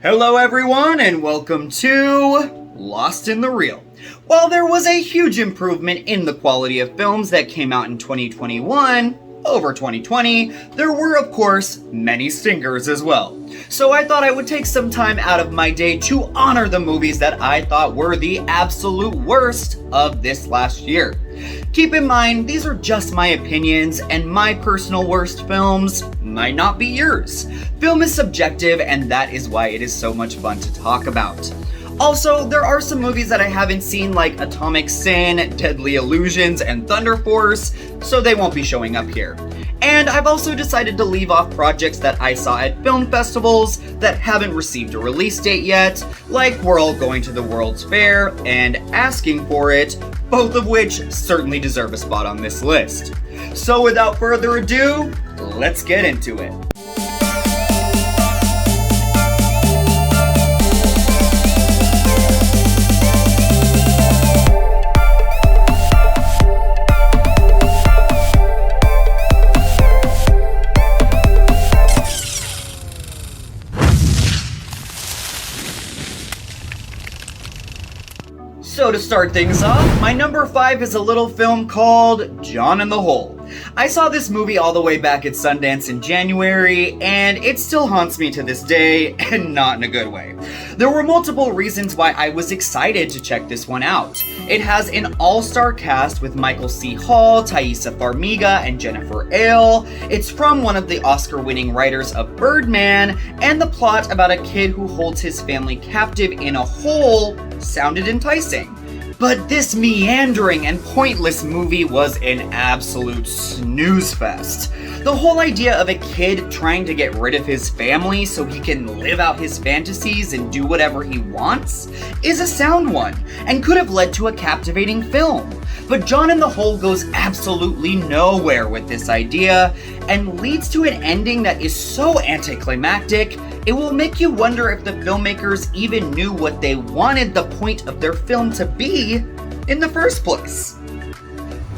Hello everyone and welcome to Lost in the Reel. While there was a huge improvement in the quality of films that came out in 2021 over 2020, there were of course many stinkers as well. So I thought I would take some time out of my day to honor the movies that I thought were the absolute worst of this last year. Keep in mind, these are just my opinions, and my personal worst films might not be yours. Film is subjective, and that is why it is so much fun to talk about. Also, there are some movies that I haven't seen like Atomic Sin, Deadly Illusions, and Thunder Force, so they won't be showing up here. And I've also decided to leave off projects that I saw at film festivals that haven't received a release date yet, like We're All Going to the World's Fair and Asking for It, both of which certainly deserve a spot on this list. So without further ado, let's get into it. So to start things off, my number 5 is a little film called John in the Hole. I saw this movie all the way back at Sundance in January, and it still haunts me to this day, and not in a good way. There were multiple reasons why I was excited to check this one out. It has an all-star cast with Michael C. Hall, Taissa Farmiga, and Jennifer Ale. It's from one of the Oscar-winning writers of Birdman, and the plot about a kid who holds his family captive in a hole sounded enticing. But this meandering and pointless movie was an absolute snooze fest. The whole idea of a kid trying to get rid of his family so he can live out his fantasies and do whatever he wants is a sound one, and could have led to a captivating film. But John in the Hole goes absolutely nowhere with this idea, and leads to an ending that is so anticlimactic, it will make you wonder if the filmmakers even knew what they wanted the point of their film to be in the first place.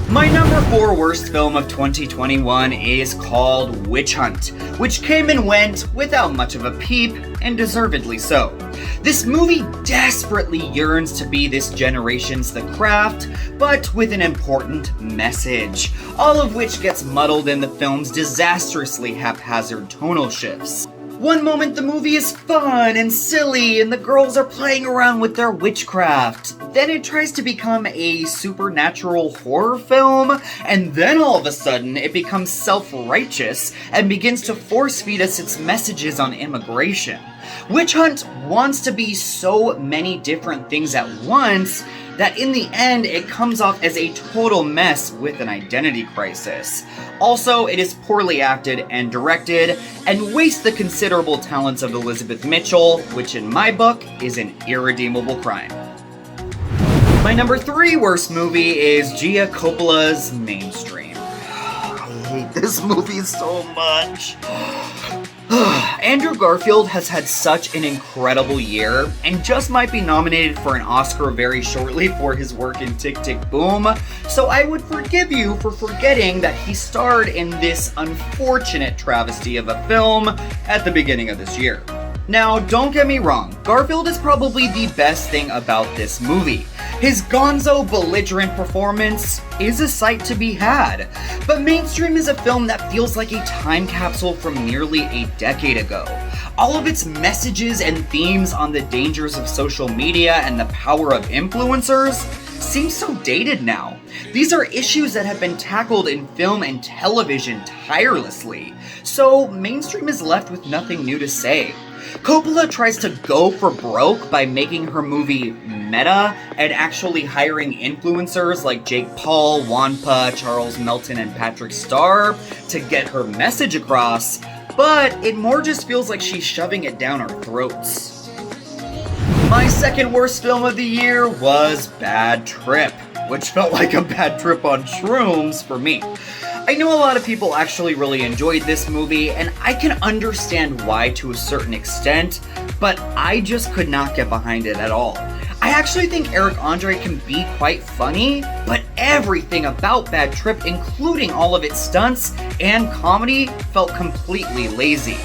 My number 4 worst film of 2021 is called Witch Hunt, which came and went without much of a peep, and deservedly so. This movie desperately yearns to be this generation's The Craft, but with an important message, all of which gets muddled in the film's disastrously haphazard tonal shifts. One moment the movie is fun and silly and the girls are playing around with their witchcraft. Then it tries to become a supernatural horror film, and then all of a sudden it becomes self-righteous and begins to force-feed us its messages on immigration. Witch Hunt wants to be so many different things at once that in the end it comes off as a total mess with an identity crisis. Also, it is poorly acted and directed, and wastes the considerable talents of Elizabeth Mitchell, which in my book is an irredeemable crime. My number 3 worst movie is Gia Coppola's Mainstream. I hate this movie so much. Andrew Garfield has had such an incredible year, and just might be nominated for an Oscar very shortly for his work in Tick, Tick, Boom, so I would forgive you for forgetting that he starred in this unfortunate travesty of a film at the beginning of this year. Now, don't get me wrong, Garfield is probably the best thing about this movie. His gonzo, belligerent performance is a sight to be had, but Mainstream is a film that feels like a time capsule from nearly a decade ago. All of its messages and themes on the dangers of social media and the power of influencers seem so dated now. These are issues that have been tackled in film and television tirelessly, so Mainstream is left with nothing new to say. Coppola tries to go for broke by making her movie meta and actually hiring influencers like Jake Paul, Wampa, Charles Melton, and Patrick Starr to get her message across, but it more just feels like she's shoving it down our throats. My second worst film of the year was Bad Trip, which felt like a bad trip on shrooms for me. I know a lot of people actually really enjoyed this movie, and I can understand why to a certain extent, but I just could not get behind it at all. I actually think Eric Andre can be quite funny, but everything about Bad Trip, including all of its stunts and comedy, felt completely lazy.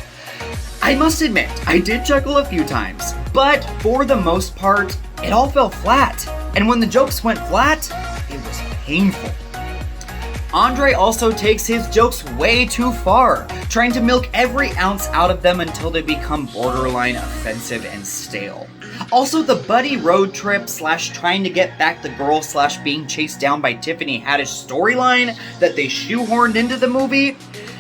I must admit, I did chuckle a few times, but for the most part, it all fell flat. And when the jokes went flat, it was painful. Andre also takes his jokes way too far, trying to milk every ounce out of them until they become borderline offensive and stale. Also, the buddy road trip / trying to get back the girl / being chased down by Tiffany Haddish storyline that they shoehorned into the movie,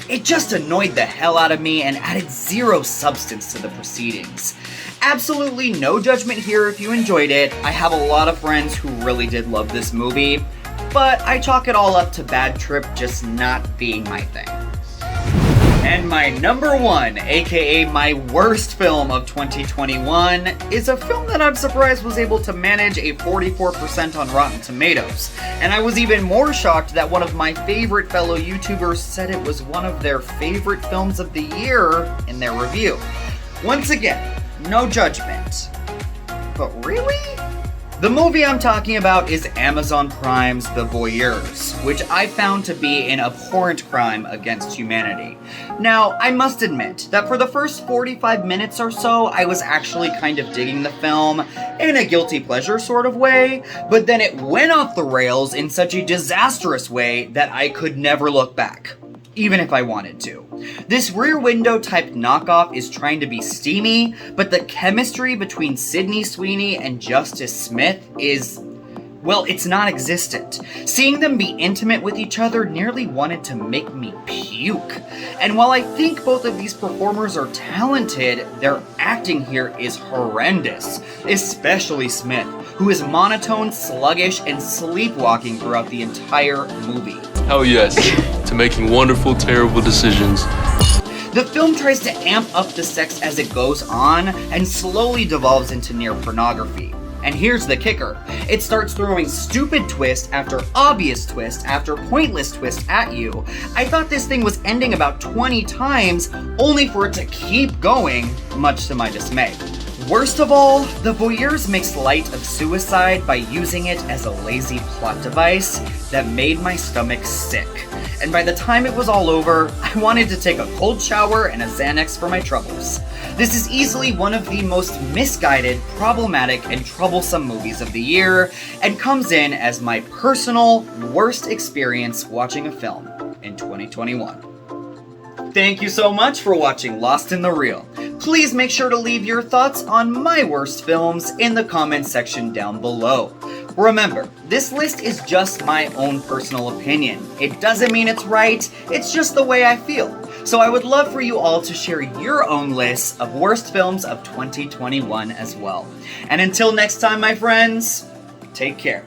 it just annoyed the hell out of me and added zero substance to the proceedings. Absolutely no judgment here if you enjoyed it. I have a lot of friends who really did love this movie, but I chalk it all up to Bad Trip just not being my thing. And my number one, aka my worst film of 2021, is a film that I'm surprised was able to manage a 44% on Rotten Tomatoes. And I was even more shocked that one of my favorite fellow YouTubers said it was one of their favorite films of the year in their review. Once again, no judgment. But really? The movie I'm talking about is Amazon Prime's The Voyeurs, which I found to be an abhorrent crime against humanity. Now, I must admit that for the first 45 minutes or so, I was actually kind of digging the film in a guilty pleasure sort of way, but then it went off the rails in such a disastrous way that I could never look back, even if I wanted to. This Rear Window type knockoff is trying to be steamy, but the chemistry between Sydney Sweeney and Justice Smith is, well, it's non-existent. Seeing them be intimate with each other nearly wanted to make me puke. And while I think both of these performers are talented, their acting here is horrendous, especially Smith, who is monotone, sluggish, and sleepwalking throughout the entire movie. Oh yes, to making wonderful, terrible decisions. The film tries to amp up the sex as it goes on and slowly devolves into near pornography. And here's the kicker. It starts throwing stupid twist after obvious twist after pointless twist at you. I thought this thing was ending about 20 times, only for it to keep going, much to my dismay. Worst of all, The Voyeurs makes light of suicide by using it as a lazy plot device that made my stomach sick. And by the time it was all over, I wanted to take a cold shower and a Xanax for my troubles. This is easily one of the most misguided, problematic, and troublesome movies of the year, and comes in as my personal worst experience watching a film in 2021. Thank you so much for watching Lost in the Reel. Please make sure to leave your thoughts on my worst films in the comments section down below. Remember, this list is just my own personal opinion. It doesn't mean it's right, it's just the way I feel. So I would love for you all to share your own lists of worst films of 2021 as well. And until next time, my friends, take care.